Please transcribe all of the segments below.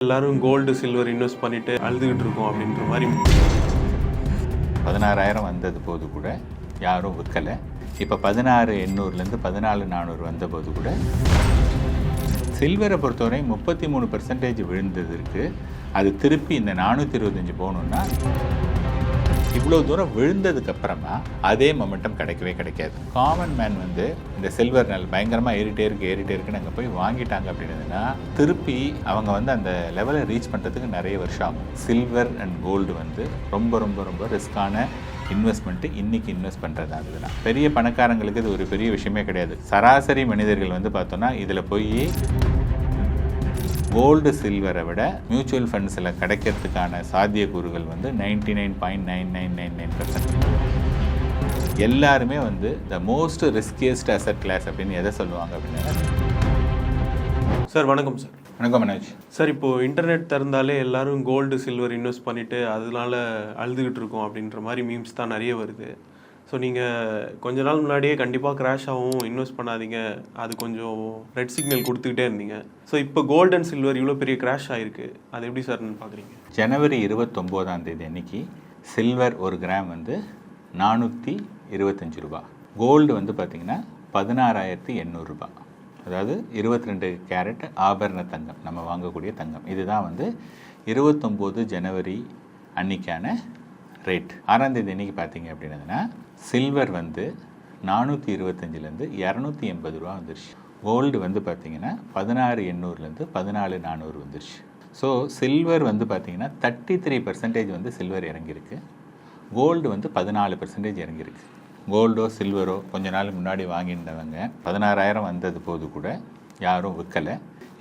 எல்லாரும் gold silver invest பண்ணிட்டு அழுதுகிட்டு இருக்கோம் அப்படின்ற மாதிரி 16,000 வந்தது போது கூட யாரும் விற்கலை. இப்போ 16,800லேருந்து 14,400 வந்தபோது கூட சில்வரை பொறுத்தவரை 33% விழுந்தது இருக்குது. அது திருப்பி இந்த 425 போகணுன்னா இவ்வளோ தூரம் விழுந்ததுக்கு அப்புறமா அதே மொமெண்டம் கிடைக்கவே கிடைக்காது. காமன் மேன் வந்து இந்த சில்வர் நல் பயங்கரமாக ஏறிட்டே இருக்குன்னு அங்கே போய் வாங்கிட்டாங்க அப்படின்னதுன்னா திருப்பி அவங்க வந்து அந்த லெவலை ரீச் பண்ணுறதுக்கு நிறைய வருஷம் ஆகும். சில்வர் அண்ட் கோல்டு வந்து ரொம்ப ரொம்ப ரொம்ப ரிஸ்கான இன்வெஸ்ட்மெண்ட்டு இன்றைக்கி இன்வெஸ்ட் பண்ணுறது அதுதான். பெரிய பணக்காரங்களுக்கு இது ஒரு பெரிய விஷயமே கிடையாது. சராசரி மனிதர்கள் வந்து பார்த்தோன்னா இதில் போய் கோல்டு சில்வரை விட மியூச்சுவல் ஃபண்ட்ஸில் கிடைக்கிறதுக்கான சாத்தியக்கூறுகள் வந்து 99.9999%. எல்லாருமே வந்து the most riskiest asset class அப்படின்னு எதை சொல்லுவாங்க அப்படின்னா. சார் வணக்கம் சார். வணக்கம் மனோஜ். சார் இப்போது இன்டர்நெட் திறந்தாலே எல்லாரும் கோல்டு சில்வர் இன்வெஸ்ட் பண்ணிவிட்டு அதனால அழுதுகிட்டு இருக்கோம் அப்படின்ற மாதிரி மீம்ஸ் தான் நிறைய வருது. ஸோ நீங்கள் கொஞ்ச நாள் முன்னாடியே கண்டிப்பாக கிராஷ் ஆகும், இன்வெஸ்ட் பண்ணாதீங்க, அது கொஞ்சம் ரெட் சிக்னல் கொடுத்துக்கிட்டே இருந்தீங்க. ஸோ இப்போ கோல்டு அண்ட் சில்வர் இவ்வளோ பெரிய கிராஷ் ஆகிருக்கு, அது எப்படி சார்னு பார்க்குறீங்க? ஜனவரி 29 அன்னைக்கு சில்வர் 1 கிராம் வந்து 425 ரூபா, கோல்டு வந்து பார்த்திங்கன்னா 16,800 ரூபா. அதாவது 22 கேரட் ஆபரண தங்கம், நம்ம வாங்கக்கூடிய தங்கம். இதுதான் வந்து 29 ஜனவரி அன்னைக்கான ரேட். 6ஆம் தேதி அன்றைக்கி பார்த்தீங்க அப்படின்னதுன்னா சில்வர் வந்து 425லேருந்து 280 ரூபா வந்துருச்சு. கோல்டு வந்து பார்த்திங்கன்னா 16,800லேருந்து 14,400 வந்துருச்சு. ஸோ சில்வர் வந்து பார்த்திங்கன்னா 33% வந்து சில்வர் இறங்கியிருக்கு. கோல்டு வந்து 14% இறங்கியிருக்கு. கோல்டோ சில்வரோ கொஞ்ச நாள் முன்னாடி வாங்கியிருந்தவங்க 16,000 வந்தது போது கூட யாரும் விற்கலை.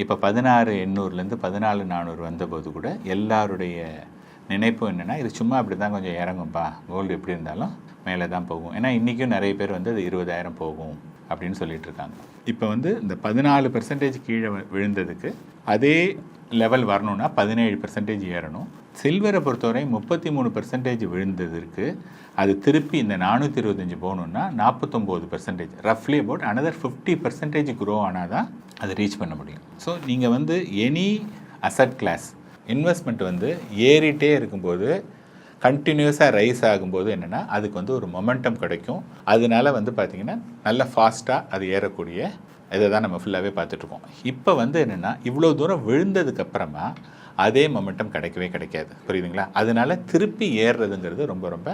இப்போ 16,800லேருந்து 14,400 வந்தபோது கூட எல்லாருடைய நினைப்பு என்னென்னா இது சும்மா அப்படி தான் கொஞ்சம் இறங்கும்பா, கோல்டு எப்படி இருந்தாலும் மேலே தான் போகும். ஏன்னா இன்றைக்கும் நிறைய பேர் வந்து அது 20,000 போகும் அப்படின்னு சொல்லிட்டு இருக்காங்க. இப்போ வந்து இந்த 14% கீழே விழுந்ததுக்கு அதே லெவல் வரணும்னா 17% ஏறணும். சில்வரை பொறுத்தவரை 33% விழுந்ததுக்கு அது திருப்பி இந்த 425 போகணுன்னா 49%, ரஃப்லி அபவுட் அனதர் 50% க்ரோ ஆனால் தான் அதை ரீச் பண்ண முடியும். ஸோ நீங்கள் வந்து எனி அசட் கிளாஸ் இன்வெஸ்ட்மெண்ட் வந்து ஏறிட்டே இருக்கும்போது கண்டினியூஸாக ரைஸ் ஆகும்போது என்னென்னா அதுக்கு வந்து ஒரு மொமெண்டம் கிடைக்கும். அதனால வந்து பார்த்திங்கன்னா நல்ல ஃபாஸ்ட்டாக அது ஏறக்கூடிய இதை தான் நம்ம ஃபுல்லாகவே பார்த்துட்ருக்கோம். இப்போ வந்து என்னென்னா இவ்வளோ தூரம் விழுந்ததுக்கப்புறமா அதே மொமெண்டம் கிடைக்கவே கிடைக்காது, புரியுதுங்களா? அதனால திருப்பி ஏறுறதுங்கிறது ரொம்ப ரொம்ப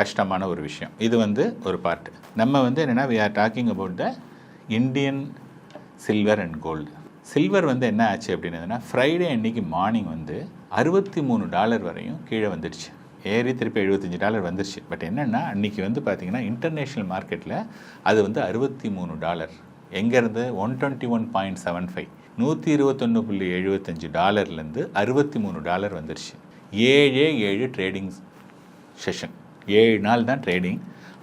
கஷ்டமான ஒரு விஷயம். இது வந்து ஒரு பார்ட்டு. நம்ம வந்து என்னென்னா we are talking about the Indian silver and gold. Silver வந்து என்ன ஆச்சு அப்படின்னதுன்னா ஃப்ரைடே அன்றைக்கி மார்னிங் வந்து $63 வரையும் கீழே வந்துடுச்சு. ஏறி திருப்பி $75 வந்துருச்சு. பட் என்னென்னா அன்றைக்கி வந்து பார்த்திங்கன்னா இன்டர்நேஷ்னல் மார்க்கெட்டில் அது வந்து $63. எங்கேருந்து 121.75 $121.75 $63 வந்துருச்சு. 7 ட்ரேடிங் செஷன், 7 நாள் தான் ட்ரேடிங்.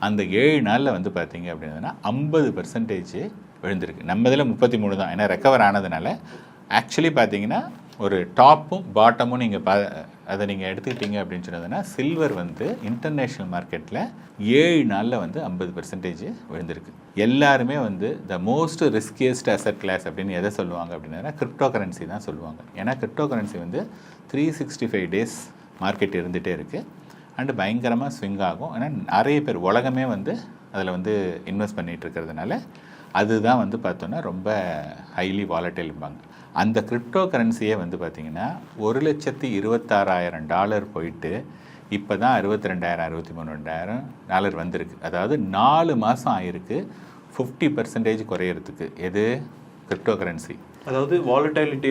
அந்த 7 நாளில் வந்து பார்த்திங்க அப்படின்னா 50% விழுந்திருக்கு. நம்ம இதில் 33 தான், ஏன்னா ரெக்கவர் ஆனதுனால. ஆக்சுவலி பார்த்தீங்கன்னா ஒரு டாப்பும் பாட்டமும் நீங்கள் அதை நீங்கள் எடுத்துக்கிட்டீங்க அப்படின்னு சொன்னதுன்னா சில்வர் வந்து இன்டர்நேஷ்னல் மார்க்கெட்டில் 7 நாளில் வந்து 50% விழுந்திருக்கு. எல்லாருமே வந்து the most riskiest asset class அப்படின்னு எதை சொல்லுவாங்க அப்படின்னா கிரிப்டோ கரன்சி தான் சொல்லுவாங்க. ஏன்னா கிரிப்டோ கரன்சி வந்து 365 டேஸ் மார்க்கெட் இருந்துகிட்டே இருக்குது அண்டு பயங்கரமாக ஸ்விங் ஆகும். ஏன்னா நிறைய பேர் உலகமே வந்து அதில் வந்து இன்வெஸ்ட் பண்ணிகிட்டு இருக்கிறதுனால அதுதான் வந்து பார்த்தோன்னா ரொம்ப ஹைலி வாலட்டைல் இருப்பாங்க. அந்த கிரிப்டோ கரன்சியே வந்து பார்த்திங்கன்னா $1,26,000 போயிட்டு இப்போ தான் 62,000 63,000 வந்திருக்கு. அதாவது 4 மாதம் ஆகிருக்கு 50% குறையிறதுக்கு. எது? Crypto currency. அதாவது வாலட்டிலிட்டி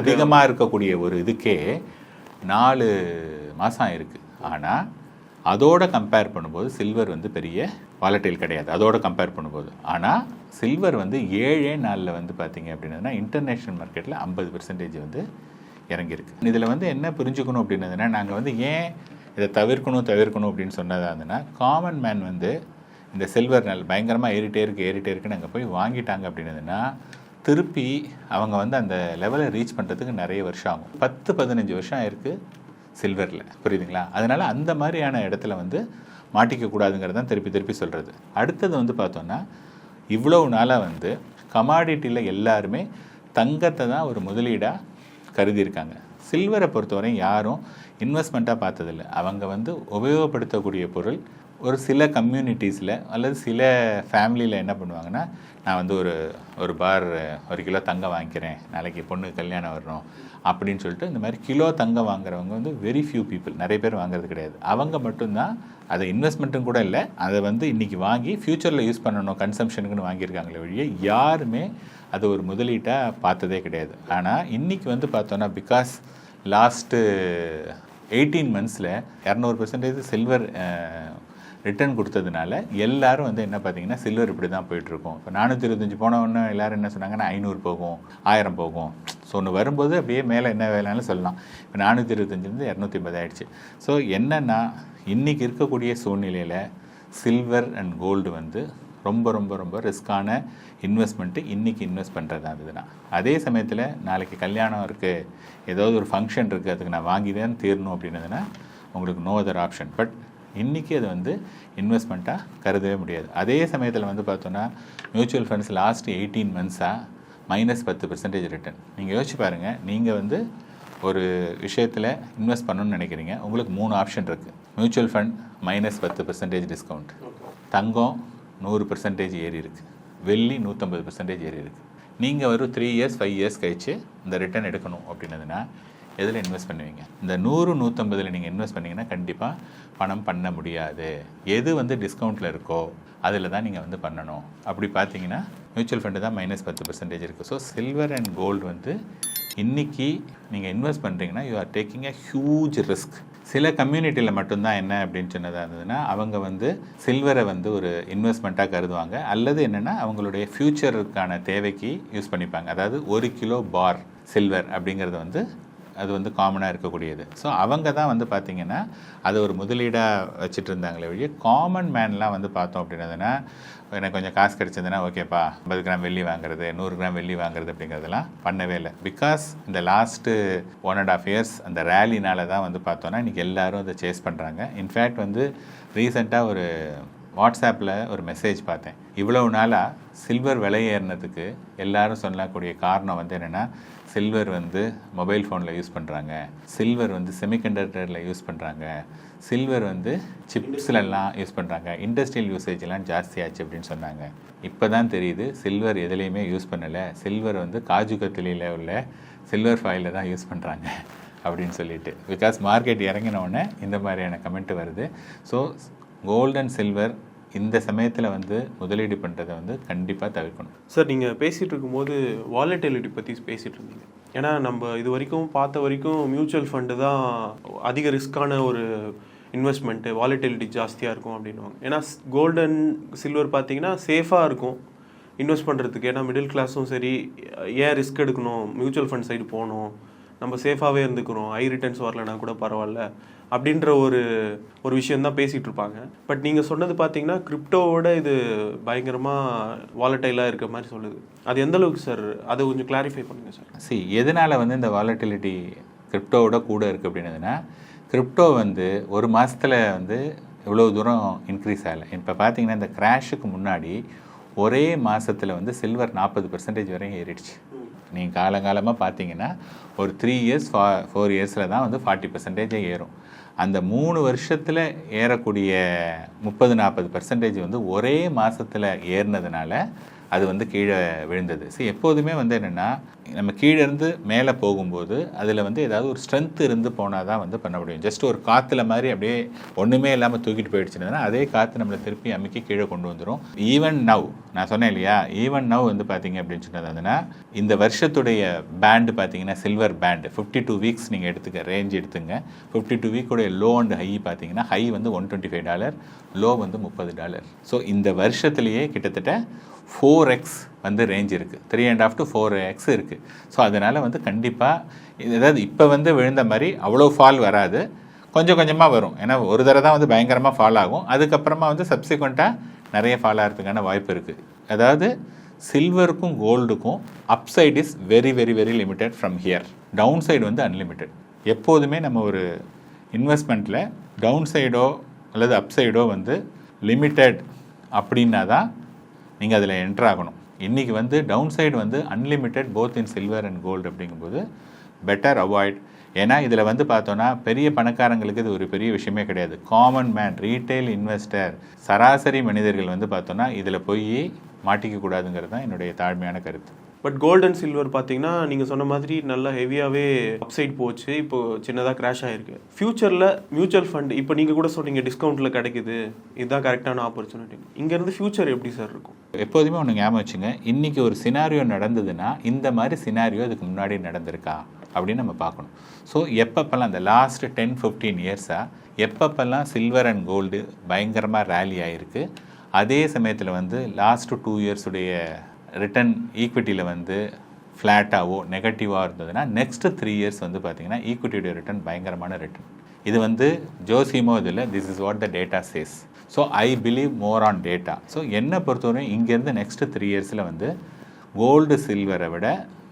அதிகமாக இருக்கக்கூடிய ஒரு இதுக்கே 4 மாதம் ஆகிருக்கு. ஆனால் அதோட கம்பேர் பண்ணும்போது சில்வர் வந்து பெரிய வாலட்டைல் கிடையாது அதோட கம்பேர் பண்ணும்போது. ஆனால் சில்வர் வந்து 7 நாளில் வந்து பார்த்திங்க அப்படின்னா இன்டர்நேஷ்னல் மார்க்கெட்டில் 50% வந்து இறங்கியிருக்கு. இதில் வந்து என்ன புரிஞ்சுக்கணும் அப்படின்னதுன்னா நாங்கள் வந்து ஏன் இதை தவிர்க்கணும் அப்படின்னு சொன்னதாக இருந்ததுன்னா காமன் மேன் வந்து இந்த சில்வர் நாள் பயங்கரமாக ஏறிட்டே இருக்குன்னு அங்கே போய் வாங்கிட்டாங்க அப்படின்னதுன்னா திருப்பி அவங்க வந்து அந்த லெவலை ரீச் பண்ணுறதுக்கு நிறைய வருஷம் ஆகும். 10-15 வருஷம் ஆயிருக்கு சில்வரில், புரியுதுங்களா? அதனால் அந்த மாதிரியான இடத்துல வந்து மாட்டிக்கக்கூடாதுங்கிறது தான் திருப்பி சொல்கிறது. அடுத்தது வந்து பார்த்தோன்னா இவ்வளவு நாளாக வந்து கமாடிட்டியில் எல்லாருமே தங்கத்தை தான் ஒரு முதலீடாக கருதியிருக்காங்க. சில்வரை பொறுத்தவரை யாரும் இன்வெஸ்ட்மெண்ட்டாக பார்த்ததில்லை. அவங்க வந்து உபயோகப்படுத்தக்கூடிய பொருள். ஒரு சில கம்யூனிட்டிஸில் அல்லது சில ஃபேமிலியில் என்ன பண்ணுவாங்கன்னா, நான் வந்து ஒரு பார் 1 கிலோ தங்கம் வாங்கிக்கிறேன், நாளைக்கு பொண்ணு கல்யாணம் வரணும் அப்படின்னு சொல்லிட்டு இந்த மாதிரி கிலோ தங்கம் வாங்குறவங்க வந்து வெரி ஃபியூ பீப்புள், நிறைய பேர் வாங்குறது கிடையாது. அவங்க மட்டும்தான் அதை இன்வெஸ்ட்மெண்ட்டும் கூட இல்லை, அதை வந்து இன்றைக்கி வாங்கி ஃப்யூச்சரில் யூஸ் பண்ணணும் கன்சம்ஷனுக்குன்னு வாங்கியிருக்காங்களே ஒழிய யாருமே அது ஒரு முதலீட்டாக பார்த்ததே கிடையாது. ஆனால் இன்றைக்கி வந்து பார்த்தோன்னா பிகாஸ் லாஸ்ட்டு 18 monthஸில் 200% சில்வர் ரிட்டர்ன் கொடுத்ததுனால எல்லாரும் வந்து என்ன பார்த்தீங்கன்னா சில்வர் இப்படி தான் போயிட்டுருக்கோம். இப்போ 425 போனவொன்னே எல்லோரும் என்ன சொன்னாங்கன்னா 500 போகும், 1000 போகும். ஸோ ஒன்று வரும்போது அப்படியே மேலே என்ன வேலைனாலும் சொல்லலாம். இப்போ 425 250 ஆகிடுச்சு. ஸோ என்னென்னா இன்றைக்கி இருக்கக்கூடிய சூழ்நிலையில் சில்வர் அண்ட் கோல்டு வந்து ரொம்ப ரொம்ப ரொம்ப ரிஸ்க்கான இன்வெஸ்ட்மெண்ட்டு இன்றைக்கி இன்வெஸ்ட் பண்ணுறதா இருந்ததுன்னா. அதே சமயத்தில் நாளைக்கு கல்யாணம் இருக்குது, ஏதாவது ஒரு ஃபங்க்ஷன் இருக்குது, அதுக்கு நான் வாங்கி தான் தீரணும் அப்படின்னதுன்னா உங்களுக்கு நோ அதர் ஆப்ஷன். பட் இன்றைக்கி அது வந்து இன்வெஸ்ட்மெண்ட்டாக கருதவே முடியாது. அதே சமயத்தில் வந்து பார்த்தோன்னா மியூச்சுவல் ஃபண்ட்ஸ் லாஸ்ட் 18 monthஸாக -10% ரிட்டர்ன். நீங்கள் யோசிச்சு பாருங்கள், நீங்கள் வந்து ஒரு விஷயத்தில் இன்வெஸ்ட் பண்ணணும்னு நினைக்கிறீங்க, உங்களுக்கு 3 ஆப்ஷன் இருக்குது. மியூச்சுவல் ஃபண்ட் -10% டிஸ்கவுண்ட், தங்கம் 100% ஏறி இருக்குது, வெள்ளி 150% ஏறி இருக்குது. நீங்கள் ஒரு 3 years 5 years கழிச்சு இந்த ரிட்டர்ன் எடுக்கணும் அப்படின்னதுன்னா எதில் இன்வெஸ்ட் பண்ணுவீங்க? இந்த 100 150 நீங்கள் இன்வெஸ்ட் பண்ணிங்கன்னா கண்டிப்பாக பணம் பண்ண முடியாது. எது வந்து டிஸ்கவுண்ட்டில் இருக்கோ அதில் தான் நீங்கள் வந்து பண்ணணும். அப்படி பார்த்தீங்கன்னா மியூச்சுவல் ஃபண்டு தான் -10% இருக்குது. ஸோ சில்வர் அண்ட் கோல்டு வந்து இன்றைக்கி நீங்கள் இன்வெஸ்ட் பண்ணுறீங்கன்னா you are taking a huge risk. சில கம்யூனிட்டியில் மட்டும்தான் என்ன அப்படின்னு சொன்னதாக இருந்ததுன்னா அவங்க வந்து சில்வரை வந்து ஒரு இன்வெஸ்ட்மெண்ட்டாக கருதுவாங்க, அல்லது என்னென்னா அவங்களுடைய ஃப்யூச்சருக்கான தேவைக்கு யூஸ் பண்ணிப்பாங்க. அதாவது 1 கிலோ பார் சில்வர் அப்படிங்கிறது வந்து அது வந்து காமனாக இருக்கக்கூடியது. ஸோ அவங்க தான் வந்து பார்த்திங்கன்னா அதை ஒரு முதலீடாக வச்சுட்டு இருந்தாங்களே வழியே காமன் மேன்லாம் வந்து பார்த்தோம் அப்படின்னதுன்னா எனக்கு கொஞ்சம் காசு கிடச்சதுன்னா ஓகேப்பா 50 கிராம் வெள்ளி வாங்குறது, 100 கிராம் வெள்ளி வாங்குறது அப்படிங்கிறதெல்லாம் பண்ணவே இல்லை. பிகாஸ் இந்த லாஸ்ட்டு 1.5 years அந்த ரேலினால தான் வந்து பார்த்தோன்னா இன்றைக்கி எல்லோரும் அதை சேஸ் பண்ணுறாங்க. இன்ஃபேக்ட் வந்து ரீசெண்டாக ஒரு வாட்ஸ்அப்பில் ஒரு மெசேஜ் பார்த்தேன். இவ்வளவு நாளாக சில்வர் விலை ஏறினதுக்கு எல்லாரும் சொல்லக்கூடிய காரணம் வந்து என்னென்னா, சில்வர் வந்து மொபைல் ஃபோனில் யூஸ் பண்ணுறாங்க, சில்வர் வந்து செமிகண்டக்டரில் யூஸ் பண்ணுறாங்க, சில்வர் வந்து சிப்ஸ்லலாம் யூஸ் பண்ணுறாங்க, இண்டஸ்ட்ரியல் யூசேஜெலாம் ஜாஸ்தியாச்சு அப்படின்னு சொன்னாங்க. இப்போ தான் தெரியுது சில்வர் எதுலேயுமே யூஸ் பண்ணலை, சில்வர் வந்து காஜு கத்திலியில் உள்ள சில்வர் ஃபாயிலில் தான் யூஸ் பண்ணுறாங்க அப்படின்னு சொல்லிட்டு. பிகாஸ் மார்க்கெட் இறங்கினோடனே இந்த மாதிரியான கமெண்ட் வருது. ஸோ கோல்டு அண்ட் சில்வர் இந்த சமயத்தில் வந்து முதலீடு பண்ணுறதை வந்து கண்டிப்பாக தவிர்க்கணும். சார், நீங்கள் பேசிகிட்டு இருக்கும்போது வாலட்டிலிட்டி பற்றி பேசிகிட்டு இருந்தீங்க. ஏன்னா நம்ம இது வரைக்கும் பார்த்த வரைக்கும் மியூச்சுவல் ஃபண்டு தான் அதிக ரிஸ்க்கான ஒரு இன்வெஸ்ட்மெண்ட்டு, வாலட்டிலிட்டி ஜாஸ்தியாக இருக்கும் அப்படின்வாங்க. ஏன்னா கோல்டு அண்ட் சில்வர் பார்த்தீங்கன்னா சேஃபாக இருக்கும் இன்வெஸ்ட் பண்ணுறதுக்கு. ஏன்னா மிடில் கிளாஸும் சரி, ஏன் ரிஸ்க் எடுக்கணும், மியூச்சுவல் ஃபண்ட் சைடு போகணும், நம்ம சேஃபாகவே இருந்துக்கிறோம், ஹை ரிட்டர்ன்ஸ் வரலன்னா கூட பரவாயில்ல அப்படின்ற ஒரு விஷயந்தான் பேசிகிட்டு இருப்பாங்க. பட் நீங்கள் சொன்னது பார்த்தீங்கன்னா கிரிப்டோவோட இது பயங்கரமாக வாலட்டைலாக இருக்கிற மாதிரி சொல்லுது. அது எந்த அளவுக்கு சார்? அதை கொஞ்சம் கிளாரிஃபை பண்ணுங்கள் சார். எதனால் வந்து இந்த வாலட்டிலிட்டி கிரிப்டோவோட கூட இருக்குது அப்படின்னதுன்னா, கிரிப்டோ வந்து ஒரு மாதத்தில் வந்து இவ்வளோ தூரம் இன்க்ரீஸ் ஆகலை. இப்போ பார்த்தீங்கன்னா இந்த கிராஷுக்கு முன்னாடி ஒரே மாதத்தில் வந்து சில்வர் 40% வரையும் ஏறிடுச்சு. நீங்கள் காலங்காலமாக பார்த்தீங்கன்னா ஒரு 3 years 4 yearsல தான் வந்து 40% ஏறும். அந்த 3 வருஷத்தில் ஏறக்கூடிய 30-40% வந்து ஒரே மாதத்தில் ஏறினதுனால அது வந்து கீழே விழுந்தது. எப்போதுமே வந்து என்னென்னா, நம்ம கீழே இருந்து மேலே போகும்போது அதில் வந்து ஏதாவது ஒரு ஸ்ட்ரென்த் இருந்து போனால் தான் வந்து பண்ண முடியும். ஜஸ்ட் ஒரு காற்றுல மாதிரி அப்படியே ஒன்றுமே இல்லாமல் தூக்கிட்டு போயிடுச்சுன்னா அதே காற்று நம்மளை திருப்பி அமைக்கி கீழே கொண்டு வந்துடும். ஈவன் நவ் நான் சொன்னேன் இல்லையா, ஈவன் நவ் வந்து பார்த்தீங்க அப்படின்னு சொன்னதுன்னா இந்த வருஷத்துடைய பேண்டு பார்த்தீங்கன்னா சில்வர் பேண்டு 52 weeks நீங்கள் ரேஞ்ச் எடுத்துங்க. 52 week லோ அண்ட் ஹை பார்த்தீங்கன்னா ஹை வந்து $125, லோ வந்து $30. ஸோ இந்த வருஷத்துலேயே கிட்டத்தட்ட 4x வந்து ரேஞ்ச் இருக்குது, 3.5 to 4x இருக்குது. ஸோ அதனால் வந்து கண்டிப்பாக ஏதாவது இப்போ வந்து விழுந்த மாதிரி அவ்வளோ ஃபால் வராது, கொஞ்சம் கொஞ்சமாக வரும். ஏன்னா ஒரு தடவை தான் வந்து பயங்கரமாக ஃபால் ஆகும், அதுக்கப்புறமா வந்து சப்சிக்வெண்ட்டாக நிறைய ஃபால் ஆகிறதுக்கான வாய்ப்பு இருக்குது. அதாவது சில்வருக்கும் கோல்டுக்கும் upside is very very very limited from here, down side வந்து அன்லிமிட்டெட். எப்போதுமே நம்ம ஒரு இன்வெஸ்ட்மெண்ட்டில் டவுன் சைடோ அல்லது அப்சைடோ வந்து லிமிட்டட் அப்படின்னா தான் நீங்கள் அதில் என்ட்ரு ஆகணும். இன்றைக்கி வந்து டவுன் சைடு வந்து unlimited both in silver and gold அப்படிங்கும்போது பெட்டர் அவாய்ட். ஏன்னா இதில் வந்து பார்த்தோன்னா பெரிய பணக்காரங்களுக்கு இது ஒரு பெரிய விஷயமே கிடையாது. காமன் மேன், ரீட்டைல் இன்வெஸ்டர், சராசரி மனிதர்கள் வந்து பார்த்தோன்னா இதில் போய் மாட்டிக்க கூடாதுங்கிறது தான் என்னுடைய தாழ்மையான கருத்து. பட் கோல்டு அண்ட் சில்வர் பார்த்தீங்கன்னா நீங்கள் சொன்ன மாதிரி நல்லா ஹெவியாகவே அப்சைட் போச்சு, இப்போ சின்னதாக கிராஷ் ஆகிருக்கு. ஃபியூச்சரில் மியூச்சுவல் ஃபண்ட் இப்போ நீங்கள் கூட சொன்னீங்க டிஸ்கவுண்ட்டில் கிடைக்குது, இதுதான் கரெக்டான ஆப்பர்ச்சுனிட்டி. இங்கேருந்து ஃபியூச்சர் எப்படி சார் இருக்கும்? எப்போதுமே ஒன்று ஞாபகம் வச்சுங்க, இன்றைக்கி ஒரு சினாரியோ நடந்ததுன்னா இந்த மாதிரி சினாரியோ இதுக்கு முன்னாடி நடந்திருக்கா அப்படின்னு நம்ம பார்க்கணும். ஸோ எப்பப்பெல்லாம் அந்த லாஸ்ட் 10-15 இயர்ஸாக எப்பப்பெல்லாம் சில்வர் அண்ட் கோல்டு பயங்கரமாக ரேலி ஆகிருக்கு, அதே சமயத்தில் வந்து லாஸ்ட்டு 2 இயர்ஸுடைய ரிட்டர்ன் ஈக்விட்டியில் வந்து ஃப்ளாட்டாவோ நெகட்டிவாக இருந்ததுன்னா நெக்ஸ்ட்டு 3 இயர்ஸ் வந்து பார்த்திங்கன்னா ஈக்விட்டியுடைய ரிட்டர்ன் பயங்கரமான ரிட்டர்ன். இது வந்து ஜோசியமோ இதில், this is what the data says. So I believe more on data. So என்னை பொறுத்தவரையும் இங்கேருந்து நெக்ஸ்ட்டு 3 இயர்ஸில் வந்து கோல்டு சில்வரை விட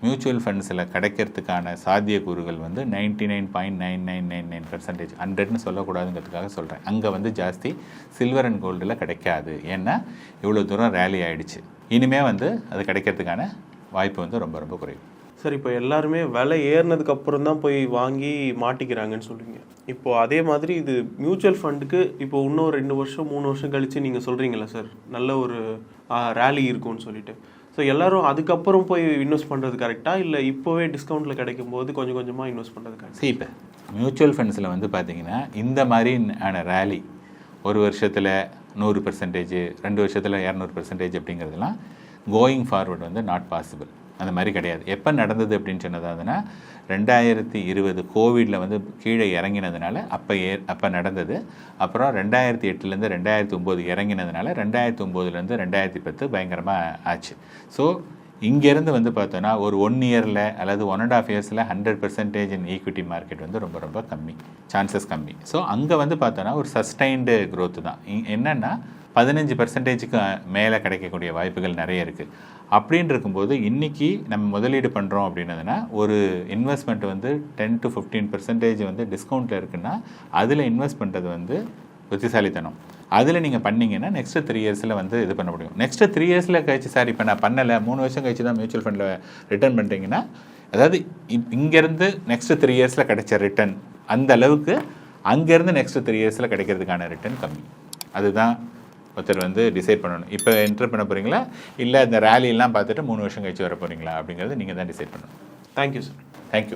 மியூச்சுவல் ஃபண்ட்ஸில் கிடைக்கிறதுக்கான சாத்தியக்கூறுகள் வந்து 99.9999% 100ன்னு சொல்லக்கூடாதுங்கிறதுக்காக சொல்கிறேன். அங்கே வந்து ஜாஸ்தி சில்வர் அண்ட் கோல்டில் கிடைக்காது. ஏன்னா இவ்வளோ தூரம் ரேலி ஆகிடுச்சு. இனிமேல் வந்து அது கிடைக்கிறதுக்கான வாய்ப்பு வந்து ரொம்ப ரொம்ப குறைவு. சார் இப்போ எல்லாருமே விலை ஏறினதுக்கு அப்புறம் தான் போய் வாங்கி மாட்டிக்கிறாங்கன்னு சொல்லுவீங்க. இப்போது அதே மாதிரி இது மியூச்சுவல் ஃபண்டுக்கு இப்போ இன்னும் 2 வருஷம் 3 வருஷம் கழித்து நீங்கள் சொல்கிறீங்களா சார் நல்ல ஒரு ரேலி இருக்கும்னு சொல்லிட்டு, ஸோ எல்லோரும் அதுக்கப்புறம் போய் இன்வெஸ்ட் பண்ணுறது கரெக்டாக, இல்லை இப்போவே டிஸ்கவுண்ட்டில் கிடைக்கும் போது கொஞ்சம் கொஞ்சமாக இன்வெஸ்ட் பண்ணுறது கரெக்டாக? சரி, இப்போ மியூச்சுவல் ஃபண்ட்ஸில் வந்து பார்த்திங்கன்னா இந்த மாதிரியான ரேலி ஒரு வருஷத்தில் 100%, 2 வருஷத்தில் 200% அப்படிங்கிறதுலாம் கோயிங் ஃபார்வர்டு வந்து நாட் பாசிபிள். அந்த மாதிரி கிடையாது. எப்போ நடந்தது அப்படின்னு சொன்னதாதுன்னா 2020 கோவிடில் வந்து கீழே இறங்கினதுனால அப்போ நடந்தது. அப்புறம் 2008லேருந்து 2009 இறங்கினதுனால 2009லேருந்து 2010 பயங்கரமாக ஆச்சு. ஸோ இங்கேருந்து வந்து பார்த்தோன்னா ஒரு 1 இயரில் அல்லது 1.5 இயர்ஸில் 100% இன் ஈக்விட்டி மார்க்கெட் வந்து ரொம்ப ரொம்ப கம்மி, சான்சஸ் கம்மி. ஸோ அங்கே வந்து பார்த்தோன்னா ஒரு சஸ்டைன்டு க்ரோத்து தான். என்னென்னா 15%க்கு மேலே கிடைக்கக்கூடிய வாய்ப்புகள் நிறைய இருக்குது. அப்படின்னு இருக்கும்போது இன்றைக்கி நம்ம முதலீடு பண்ணுறோம் அப்படின்னதுன்னா ஒரு இன்வெஸ்ட்மெண்ட் வந்து 10-15% வந்து டிஸ்கவுண்ட்டில் இருக்குன்னா அதில் இன்வெஸ்ட் பண்ணுறது வந்து புத்திசாலித்தனம். அதில் நீங்கள் பண்ணிங்கன்னா நெக்ஸ்ட்டு 3 இயர்ஸில் வந்து இது பண்ண முடியும். நெக்ஸ்ட்டு 3 இயர்ஸில் கழிச்சு சார் இப்போ நான் பண்ணலை 3 வருஷம் கழிச்சு தான் மியூச்சுவல் ஃபண்டில் ரிட்டர்ன் பண்ணுறீங்கன்னா, அதாவது இங்கேருந்து நெக்ஸ்ட்டு 3 இயர்ஸில் கிடைச்ச ரிட்டர்ன் அந்த அளவுக்கு அங்கேருந்து நெக்ஸ்ட்டு 3 இயர்ஸில் கிடைக்கிறதுக்கான ரிட்டர்ன் கம்மி. அதுதான் ஒருத்தர் வந்து டிசைட் பண்ணணும். இப்போ என்டர் பண்ண போகிறீங்களா, இல்லை இந்த ரேலியெல்லாம் பார்த்துட்டு 3 வருஷம் கழிச்சு வர போகிறீங்களா அப்படிங்கிறது நீங்கள் தான் டிசைட் பண்ணணும். Thank you sir. தேங்க்யூ.